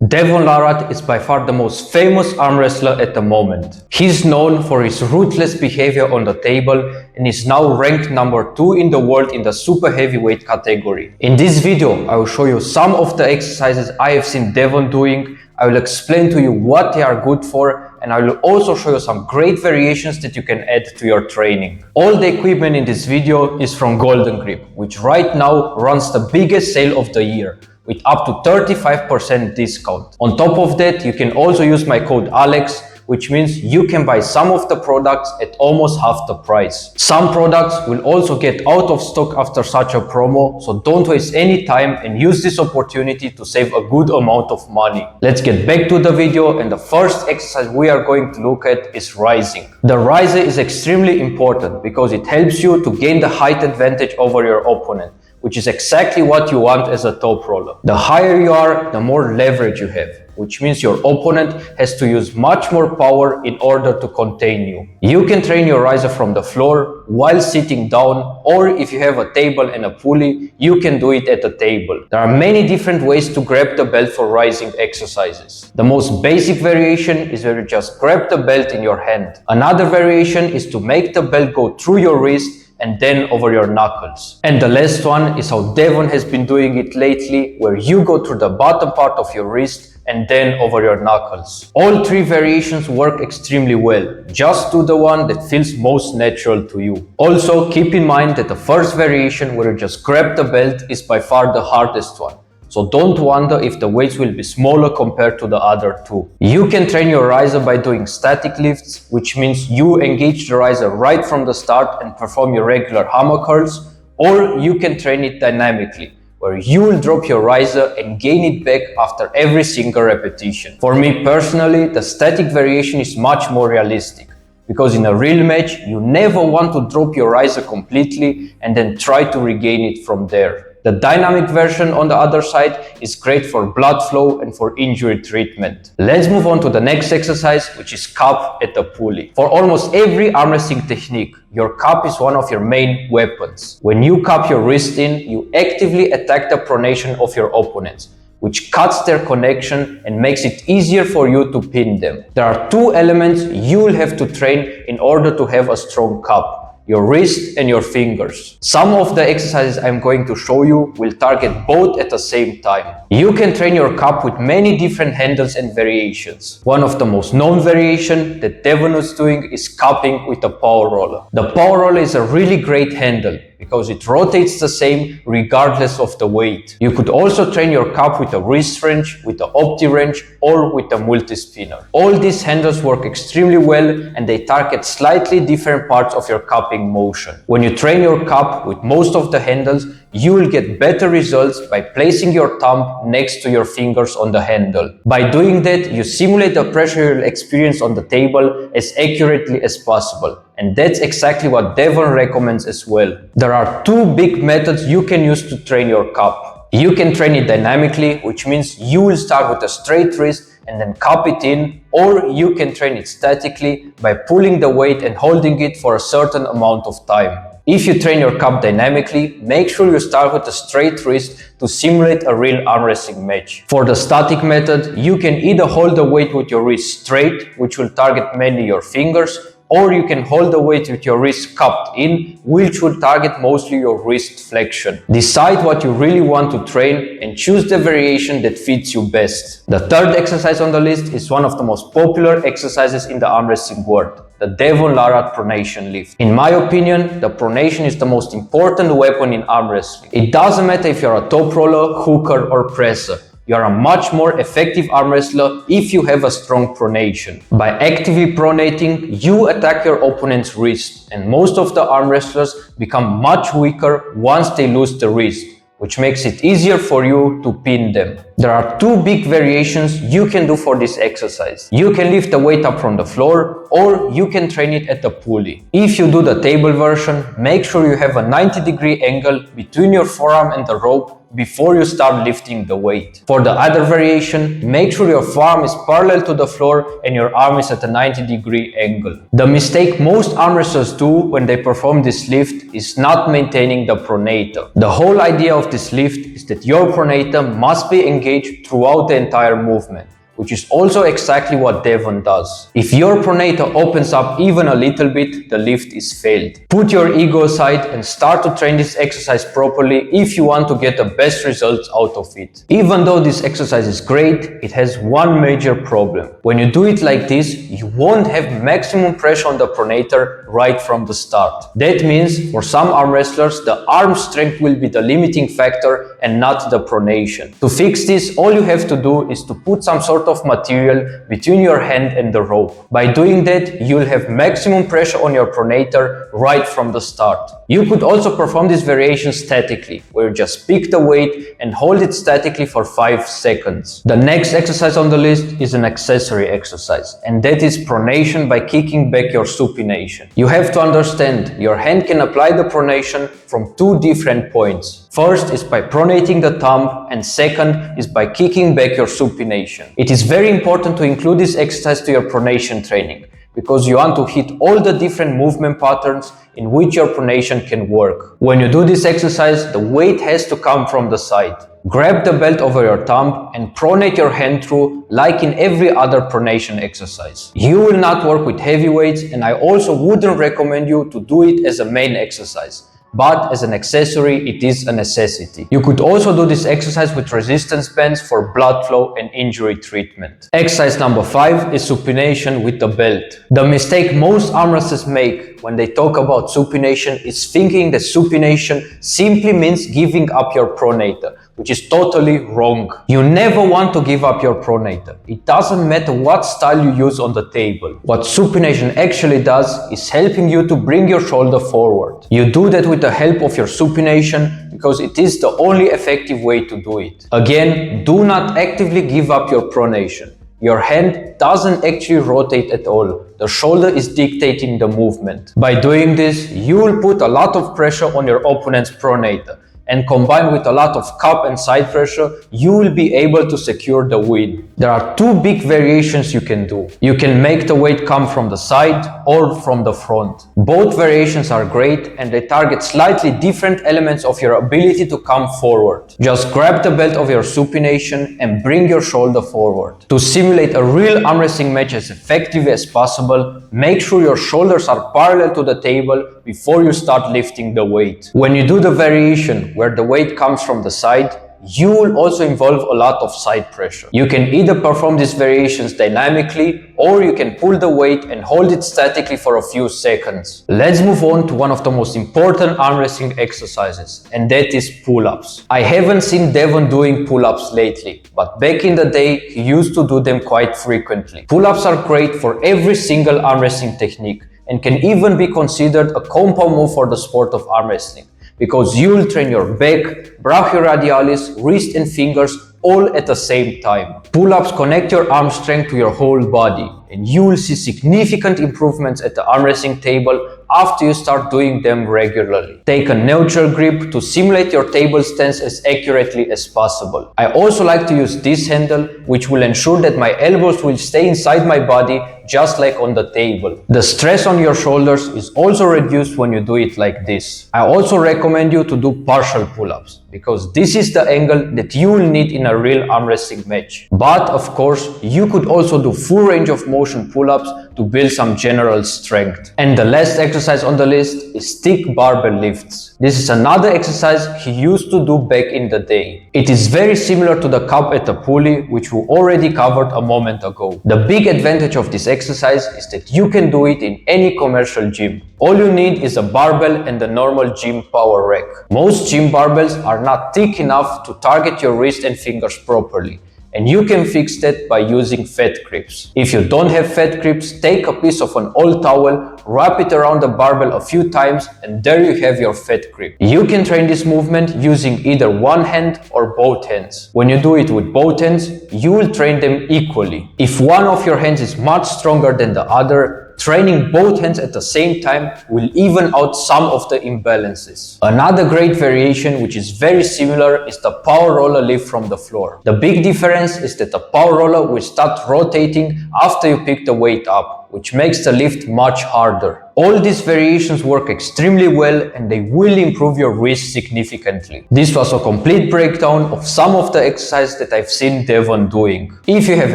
DEVON LARRATT is by far the most famous arm wrestler at the moment. He's known for his ruthless behavior on the table and is now ranked number 2 in the world in the super heavyweight category. In this video, I will show you some of the exercises I have seen DEVON doing. I will explain to you what they are good for, and I will also show you some great variations that you can add to your training. All the equipment in this video is from Golden Grip, which right now runs the biggest sale of the year, with up to 35% discount. On top of that, you can also use my code ALEX, which means you can buy some of the products at almost half the price. Some products will also get out of stock after such a promo, so don't waste any time and use this opportunity to save a good amount of money. Let's get back to the video, and the first exercise we are going to look at is rising. The riser is extremely important because it helps you to gain the height advantage over your opponent, which is exactly what you want as a top roller. The higher you are, the more leverage you have, which means your opponent has to use much more power in order to contain you. You can train your riser from the floor while sitting down, or if you have a table and a pulley, you can do it at the table. There are many different ways to grab the belt for rising exercises. The most basic variation is where you just grab the belt in your hand. Another variation is to make the belt go through your wrist and then over your knuckles. And the last one is how DEVON has been doing it lately, where you go through the bottom part of your wrist and then over your knuckles. All three variations work extremely well. Just do the one that feels most natural to you. Also, keep in mind that the first variation, where you just grab the belt, is by far the hardest one. So don't wonder if the weights will be smaller compared to the other two. You can train your riser by doing static lifts, which means you engage the riser right from the start and perform your regular hammer curls, or you can train it dynamically, where you will drop your riser and gain it back after every single repetition. For me personally, the static variation is much more realistic, because in a real match, you never want to drop your riser completely and then try to regain it from there. The dynamic version, on the other side, is great for blood flow and for injury treatment. Let's move on to the next exercise, which is cup at the pulley. For almost every arm wrestling technique, your cup is one of your main weapons. When you cup your wrist in, you actively attack the pronation of your opponents, which cuts their connection and makes it easier for you to pin them. There are two elements you will have to train in order to have a strong cup: your wrist and your fingers. Some of the exercises I'm going to show you will target both at the same time. You can train your cup with many different handles and variations. One of the most known variation that DEVON is doing is cupping with a power roller. The power roller is a really great handle because it rotates the same regardless of the weight. You could also train your cup with a wrist wrench, with the opti wrench, or with a multi-spinner. All these handles work extremely well, and they target slightly different parts of your cupping motion. When you train your cup with most of the handles, you will get better results by placing your thumb next to your fingers on the handle. By doing that, you simulate the pressure you'll experience on the table as accurately as possible. And that's exactly what DEVON recommends as well. There are two big methods you can use to train your cup. You can train it dynamically, which means you will start with a straight wrist and then cup it in, or you can train it statically by pulling the weight and holding it for a certain amount of time. If you train your cup dynamically, make sure you start with a straight wrist to simulate a real arm wrestling match. For the static method, you can either hold the weight with your wrist straight, which will target mainly your fingers, or you can hold the weight with your wrist cupped in, which will target mostly your wrist flexion. Decide what you really want to train and choose the variation that fits you best. The third exercise on the list is one of the most popular exercises in the arm wrestling world: the DEVON LARRATT pronation lift. In my opinion, the pronation is the most important weapon in arm wrestling. It doesn't matter if you're a top roller, hooker, or presser. You are a much more effective arm wrestler if you have a strong pronation. By actively pronating, you attack your opponent's wrist, and most of the arm wrestlers become much weaker once they lose the wrist, which makes it easier for you to pin them. There are two big variations you can do for this exercise. You can lift the weight up from the floor, or you can train it at the pulley. If you do the table version, make sure you have a 90-degree angle between your forearm and the rope, before you start lifting the weight. For the other variation, make sure your forearm is parallel to the floor and your arm is at a 90-degree angle. The mistake most arm wrestlers do when they perform this lift is not maintaining the pronator. The whole idea of this lift is that your pronator must be engaged throughout the entire movement, which is also exactly what Devon does. If your pronator opens up even a little bit, the lift is failed. Put your ego aside and start to train this exercise properly if you want to get the best results out of it. Even though this exercise is great, it has one major problem. When you do it like this, you won't have maximum pressure on the pronator right from the start. That means for some arm wrestlers, the arm strength will be the limiting factor and not the pronation. To fix this, all you have to do is to put some sort of material between your hand and the rope. By doing that, you'll have maximum pressure on your pronator right from the start. You could also perform this variation statically, where you just pick the weight and hold it statically for 5 seconds. The next exercise on the list is an accessory exercise, and that is pronation by kicking back your supination. You have to understand, your hand can apply the pronation from 2 different points. First is by pronating the thumb, and second is by kicking back your supination. It is very important to include this exercise to your pronation training, because you want to hit all the different movement patterns in which your pronation can work. When you do this exercise, the weight has to come from the side. Grab the belt over your thumb and pronate your hand through like in every other pronation exercise. You will not work with heavy weights, and I also wouldn't recommend you to do it as a main exercise. But as an accessory, it is a necessity. You could also do this exercise with resistance bands for blood flow and injury treatment. Exercise number 5 is supination with the belt. The mistake most arm wrestlers make when they talk about supination is thinking that supination simply means giving up your pronator, which is totally wrong. You never want to give up your pronator. It doesn't matter what style you use on the table. What supination actually does is helping you to bring your shoulder forward. You do that with the help of your supination because it is the only effective way to do it. Again, do not actively give up your pronation. Your hand doesn't actually rotate at all. The shoulder is dictating the movement. By doing this, you will put a lot of pressure on your opponent's pronator, and combined with a lot of cup and side pressure, you will be able to secure the win. There are 2 big variations you can do. You can make the weight come from the side or from the front. Both variations are great and they target slightly different elements of your ability to come forward. Just grab the belt of your supination and bring your shoulder forward. To simulate a real arm wrestling match as effectively as possible, make sure your shoulders are parallel to the table before you start lifting the weight. When you do the variation where the weight comes from the side, you will also involve a lot of side pressure. You can either perform these variations dynamically or you can pull the weight and hold it statically for a few seconds. Let's move on to one of the most important arm wrestling exercises, and that is pull-ups. I haven't seen Devon doing pull-ups lately, but back in the day he used to do them quite frequently. Pull-ups are great for every single arm wrestling technique and can even be considered a compound move for the sport of arm wrestling, because you'll train your back, brachioradialis, wrist and fingers all at the same time. Pull-ups connect your arm strength to your whole body, and you will see significant improvements at the arm wrestling table after you start doing them regularly. Take a neutral grip to simulate your table stance as accurately as possible. I also like to use this handle, which will ensure that my elbows will stay inside my body just like on the table. The stress on your shoulders is also reduced when you do it like this. I also recommend you to do partial pull-ups, because this is the angle that you will need in a real arm wrestling match. But of course, you could also do full range of motion pull-ups to build some general strength. And the last exercise on the list is stick barbell lifts. This is another exercise he used to do back in the day. It is very similar to the cup at the pulley, which we already covered a moment ago. The big advantage of this exercise is that you can do it in any commercial gym. All you need is a barbell and the normal gym power rack. Most gym barbells are not thick enough to target your wrist and fingers properly, and you can fix that by using fat grips. If you don't have fat grips, take a piece of an old towel, wrap it around the barbell a few times, and there you have your fat grip. You can train this movement using either one hand or both hands. When you do it with both hands, you will train them equally. If one of your hands is much stronger than the other, Training both hands at the same time will even out some of the imbalances. Another great variation which is very similar is the power roller lift from the floor. The big difference is that the power roller will start rotating after you pick the weight up, which makes the lift much harder. All these variations work extremely well and they will improve your wrist significantly. This was a complete breakdown of some of the exercises that I've seen Devon doing. If you have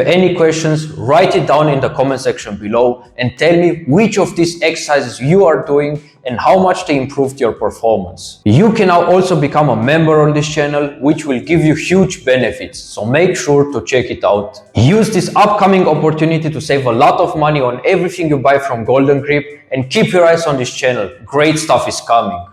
any questions, write it down in the comment section below and tell me which of these exercises you are doing and how much they improved your performance. You can now also become a member on this channel, which will give you huge benefits, so make sure to check it out. Use this upcoming opportunity to save a lot of money on everything you buy from Golden Grip and keep your eyes on this channel. Great stuff is coming.